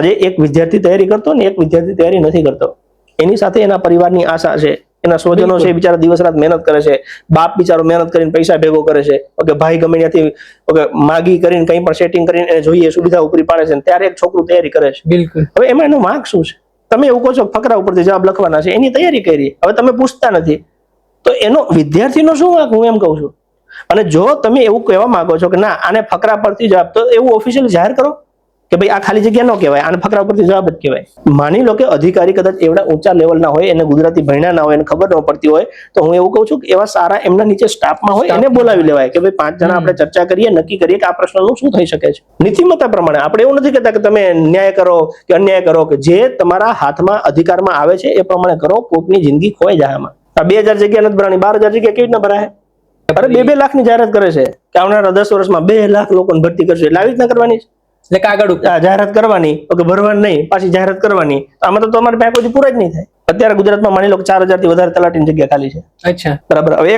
આજે એક વિદ્યાર્થી તૈયારી કરતો ને એક વિદ્યાર્થી તૈયારી નથી કરતો, એની સાથે એના પરિવારની આશા છે, એના સ્વજનો છે, બિચારા દિવસ રાત મહેનત કરે છે, બાપ બિચારો મહેનત કરીને પૈસા ભેગો કરે છે, ઓકે ભાઈ ગમે ત્યાંથી માગી કરીને કંઈ પણ સેટિંગ કરીને એને જોઈએ સુવિધા ઉપરી પાડે છે, ત્યારે એક છોકરું તૈયારી કરે છે. બિલકુલ. હવે એમાં એનો વાંક શું છે? તમે એવું કહો છો ફકરા ઉપરથી જવાબ લખવાના છે, એની તૈયારી કરી, હવે તમે પૂછતા નથી, તો એનો વિદ્યાર્થીનો શું વાંક? હું એમ કહું છું. અને જો તમે એવું કહેવા માંગો છો કે ના આને ફકરા પરથી જવાબ, તો એવું ઓફિશિયલી જાહેર કરો કે ભાઈ આ ખાલી જગ્યા ન કહેવાય, આને ફકરા પરથી જવાબ જ કહેવાય. માની લો કે અધિકારી કદાચ એવડા ઊંચા લેવલના હોય, એને ગુજરાતી ભણ્યા ના હોય, એને ખબર ન પડતી હોય, તો હું એવું કહું છું કે એવા સારા એમના નીચે સ્ટાફમાં હોય એને બોલાવી લેવાય કે ભાઈ 5 જણા આપણે ચર્ચા કરીએ, નક્કી કરીએ કે આ પ્રશ્નનું શું થઈ શકે છે. નીતિમત્તા પ્રમાણે આપણે એવું નથી કહેતા કે તમે ન્યાય કરો કે અન્યાય કરો, કે જે તમારા હાથમાં અધિકારમાં આવે છે એ પ્રમાણે કરો. કોકની જિંદગી ખોઈ જાય આમાં. આ 2000 જગ્યા નથી ભરાણી, 12000 જગ્યા કેવી રીતના ભરાય? અરે 2-2 લાખની જાહેરાત કરે છે કે આવનારા 10 વર્ષમાં 2 લાખ લોકોને ભરતી કરશે, એટલે આવી રીતના કરવાની છે. એટલે કાગળ ઉપર જાહેરાત કરવાની, ઓકે ભરવાની નહીં, પાછી જાહેરાત કરવાની, આમાં તો તમારે પાસે કોઈ પૂરા જ નહીં થાય. અત્યારે ગુજરાતમાં માની લો કે 4000 થી વધારે તલાટીની જગ્યા ખાલી છે. અચ્છા, બરાબર. હવે